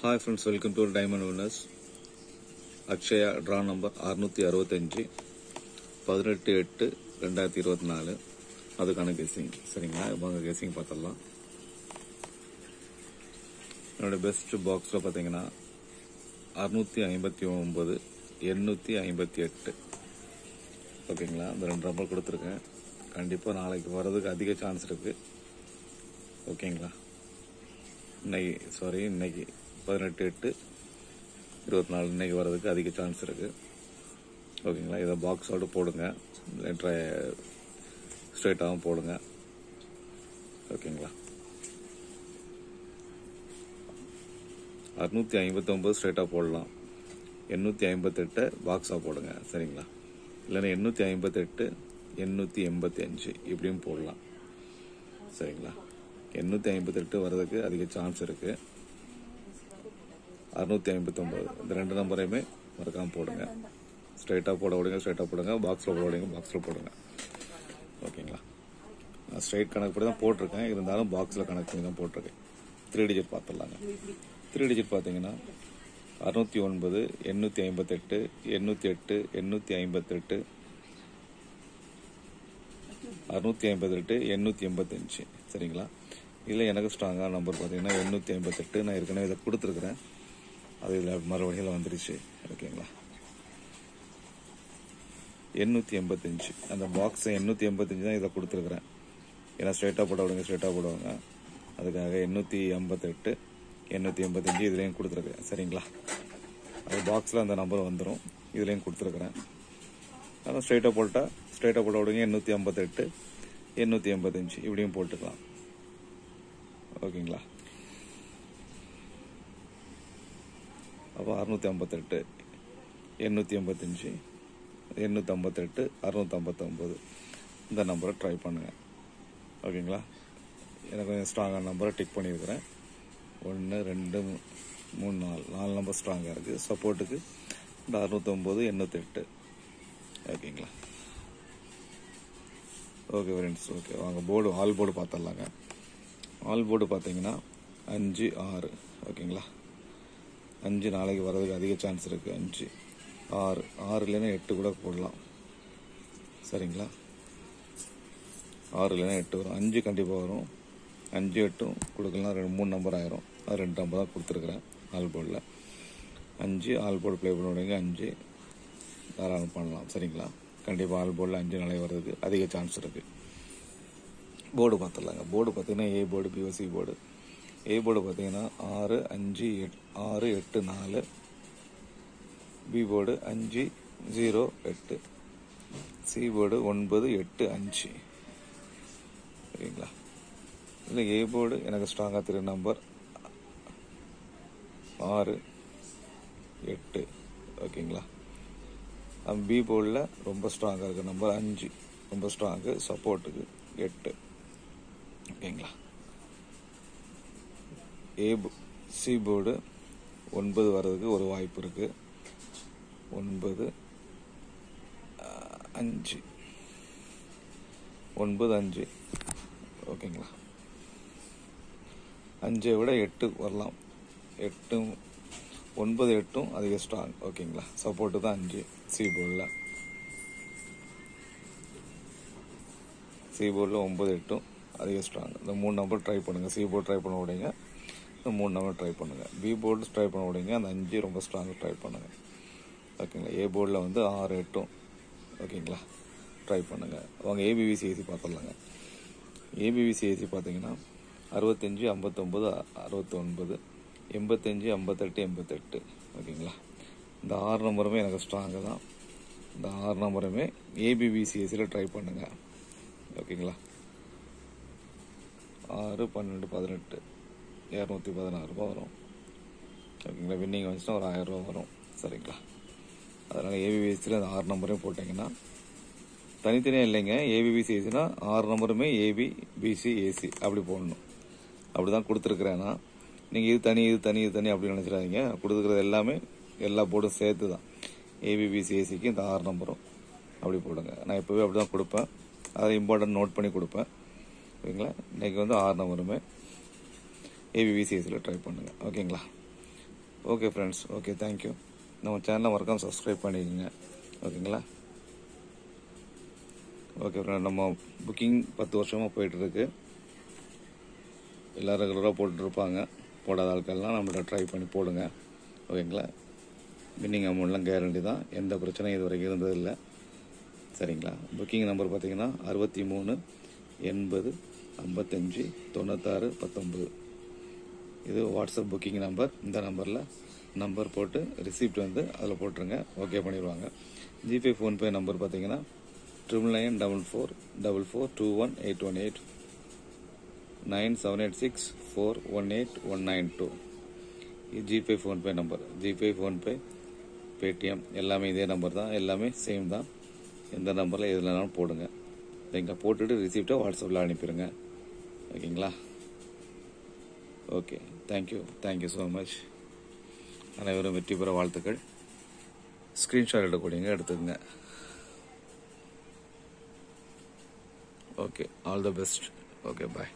Hi friends, welcome to Diamond Winners. Akshaya draw number 665 18/8/2024 அதுக்கான guessing. சரிங்களா, வாங்க guessing பார்த்தலாம். என்னோட பெஸ்ட் பாக்ஸில் பார்த்தீங்கன்னா 659 858. ஓகேங்களா, இந்த 2 நம்பர் கொடுத்துருக்கேன். கண்டிப்பாக நாளைக்கு வர்றதுக்கு அதிக சான்ஸ் இருக்கு. ஓகேங்களா, இன்னைக்கு 18/8/24 இன்னைக்கு வர்றதுக்கு அதிக சான்ஸ் இருக்கு. ஓகேங்களா, இதை பாக்ஸோடு போடுங்க, ஸ்ட்ரைட்டாகவும் போடுங்க. ஓகேங்களா, 659 ஸ்ட்ரைட்டாக போடலாம், 858 பாக்ஸாக போடுங்க. சரிங்களா, இல்லைன்னா 858 885 இப்படியும் போடலாம். சரிங்களா, 858 வர்றதுக்கு அதிக சான்ஸ் இருக்கு. 659 இந்த 2 நம்பரையுமே மறக்காம போடுங்க. ஸ்ட்ரைட்டாக போட போடுங்க, பாக்ஸில் பாக்ஸில் போடுங்க. ஓகேங்களா, நான் ஸ்ட்ரைட் கணக்கு படி தான் போட்டிருக்கேன், இருந்தாலும் பாக்ஸில் கணக்கு பண்ணி தான் போட்டிருக்கேன். 3 டிஜிட் பார்த்துடலாங்க. 3 டிஜிட் பார்த்தீங்கன்னா 609 858 808 858 658 885. சரிங்களா, இல்லை எனக்கு ஸ்ட்ராங்கான நம்பர் பார்த்தீங்கன்னா 858. நான் ஏற்கனவே இதை கொடுத்துருக்குறேன், அது இதில் மறுபடியில் வந்துருச்சு. ஓகேங்களா, 885 அந்த பாக்ஸ் 885 தான் இதை கொடுத்துருக்குறேன். ஏன்னா ஸ்ட்ரைட்டாக போடுவாங்க. அதுக்காக 858 885 இதுலேயும் கொடுத்துருக்குறேன். சரிங்களா, அது பாக்ஸில் அந்த நம்பர் வந்துடும், இதுலேயும் கொடுத்துருக்குறேன். ஆனால் ஸ்ட்ரைட்டாக போட விடுங்க. 858 885 இப்படியும் போட்டுக்கலாம். ஓகேங்களா, அப்போ 658 885 858 659 இந்த நம்பரை ட்ரை பண்ணுங்க. ஓகேங்களா, எனக்கு கொஞ்சம் ஸ்ட்ராங்கான நம்பரை டிக் பண்ணியிருக்கிறேன். 1 2 3 4 நம்பர் ஸ்ட்ராங்காக இருக்குது. சப்போர்ட்டுக்கு இந்த 609 808. ஓகேங்களா, ஓகே ஃப்ரெண்ட்ஸ். ஓகே, வாங்க ஆல் போர்டு பார்த்துடலாங்க. ஆல் போர்டு பார்த்தீங்கன்னா 5 6. ஓகேங்களா, 5 நாளைக்கு வர்றதுக்கு அதிக சான்ஸ் இருக்குது. 5 6 6 இல்லைன்னா 8 கூட போடலாம். சரிங்களா, 6 இல்லைன்னா 8 வரும். 5 கண்டிப்பாக வரும். 5 8 கொடுக்கலாம், 3 நம்பர் ஆயிரும். அது 2 நம்பர் தான் கொடுத்துருக்குறேன் ஆல் போர்டில். 5 ஆல் போர்டு ப்ளே பண்ண விடுங்க. 5 தாராளம் பண்ணலாம். சரிங்களா, கண்டிப்பாக ஆல் போர்டில் 5 நாளைக்கு வர்றதுக்கு அதிக சான்ஸ் இருக்குது. போர்டு பார்த்துடலாங்க. போர்டு பார்த்தீங்கன்னா A board POC board. A board பார்த்தீங்கன்னா 6 5 6 8 4. B board 5 0 8. C board 9 8 5. சரிங்களா, இல்லை ஏ போர்டு எனக்கு ஸ்ட்ராங்காக தெரியும் நம்பர் 6 8. ஓகேங்களா, பி போர்டில் ரொம்ப ஸ்ட்ராங்காக இருக்குது நம்பர் 5, ரொம்ப ஸ்ட்ராங்கு. சப்போர்ட்டுக்கு 8. ஓகேங்களா, சி போர்டு 9 வர்றதுக்கு ஒரு வாய்ப்பு இருக்கு. 9 5 9 5. ஓகேங்களா, 5 விட 8 வரலாம். 8 9 8 அதிக ஸ்ட்ராங். ஓகேங்களா, சப்போர்ட்டு தான் 5 சி போர்டில். 9 8 அதிக ஸ்ட்ராங். இந்த 3 நம்பர் ட்ரை பண்ணுங்க. சி போர்டு ட்ரை பண்ண விடுங்க, இந்த 3 நம்பர் ட்ரை பண்ணுங்க. பி போர்டு ட்ரை பண்ண விடுங்க, அந்த 5 ரொம்ப ஸ்ட்ராங்காக ட்ரை பண்ணுங்க. ஓகேங்களா, ஏ போர்டில் வந்து 6 8. ஓகேங்களா, ட்ரை பண்ணுங்க. அவங்க ஏபிவிசிஏசி பார்த்துடலாங்க. ஏபிவிசிஏசி பார்த்தீங்கன்னா 65 59 69 85 58 88. ஓகேங்களா, இந்த 6 நம்பருமே எனக்கு ஸ்ட்ராங்கு தான். இந்த 6 நம்பருமே ஏபிவிசிஏசியில் ட்ரை பண்ணுங்க. ஓகேங்களா, 6 12 18 216 ரூபா வரும். ஓகேங்களா, வின்னிங் வந்துச்சுன்னா ஒரு 1000 ரூபா வரும். சரிங்களா, அதனால் ஏபிவிசியில் அந்த 6 நம்பரையும் போட்டிங்கன்னா தனித்தனியாக இல்லைங்க. ஏபிபிசிஏசினா 6 நம்பருமே ஏபி பிசி ஏசி அப்படி போடணும். அப்படி தான் கொடுத்துருக்குறேன்னா, நீங்கள் இது தனி அப்படி நினச்சிடாதீங்க. கொடுத்துருக்கிறது எல்லாமே எல்லா போர்டும் சேர்த்து தான். ஏபிபிசிஏசிக்கு இந்த 6 நம்பரும் அப்படி போடுங்க. நான் எப்போவே அப்படி தான் கொடுப்பேன், அதை இம்பார்ட்டன்ட் நோட் பண்ணி கொடுப்பேன். ஓகேங்களா, இன்றைக்கி வந்து 6 நம்பருமே ஏபிபிசிஎஸ்சியில் ட்ரை பண்ணுங்கள். ஓகேங்களா, ஓகே ஃப்ரெண்ட்ஸ், ஓகே, தேங்க்யூ. நம்ம சேனலை மறக்காம சப்ஸ்கிரைப் பண்ணிக்கோங்க. ஓகேங்களா? ஓகே ஃப்ரெண்ட், நம்ம புக்கிங் 10 வருஷமாக போயிட்டுருக்கு. எல்லோரும் ரெகுலராக போட்டுட்ருப்பாங்க. போடாத ஆட்கள்லாம் நம்மள்ட்ட ட்ரை பண்ணி போடுங்க. ஓகேங்களா? வின்னிங் அமௌண்ட்லாம் கேரண்டி தான். எந்த பிரச்சனையும் இது வரைக்கும் இருந்ததில்லை. சரிங்களா? புக்கிங் நம்பர் பார்த்தீங்கன்னா 63 80 55 96 19. இது வாட்ஸ்அப் புக்கிங் நம்பர். இந்த நம்பர் போட்டு ரிசிப்ட் வந்து அதில் போட்டுருங்க. ஓகே பண்ணிடுவாங்க. ஜிபே ஃபோன்பே நம்பர் பார்த்தீங்கன்னா 99444421 9786418 இது GPay PhonePe number. GPay PhonePe Paytm எல்லாமே இதே நம்பர் தான். எல்லாமே சேம் தான். எந்த நம்பரில் எதுலனாலும் போடுங்க. சரிங்களா? போட்டுட்டு ரிசிப்டை வாட்ஸ்அப்பில் அனுப்பிடுங்க. ஓகேங்களா? Okay, thank you so much. அனைவரும் வெற்றி பெற வாழ்த்துக்கள். ஸ்க்ரீன்ஷாட் எடுக்கக்கூடியங்க எடுத்துக்கங்க. Okay, all the best. Okay, bye.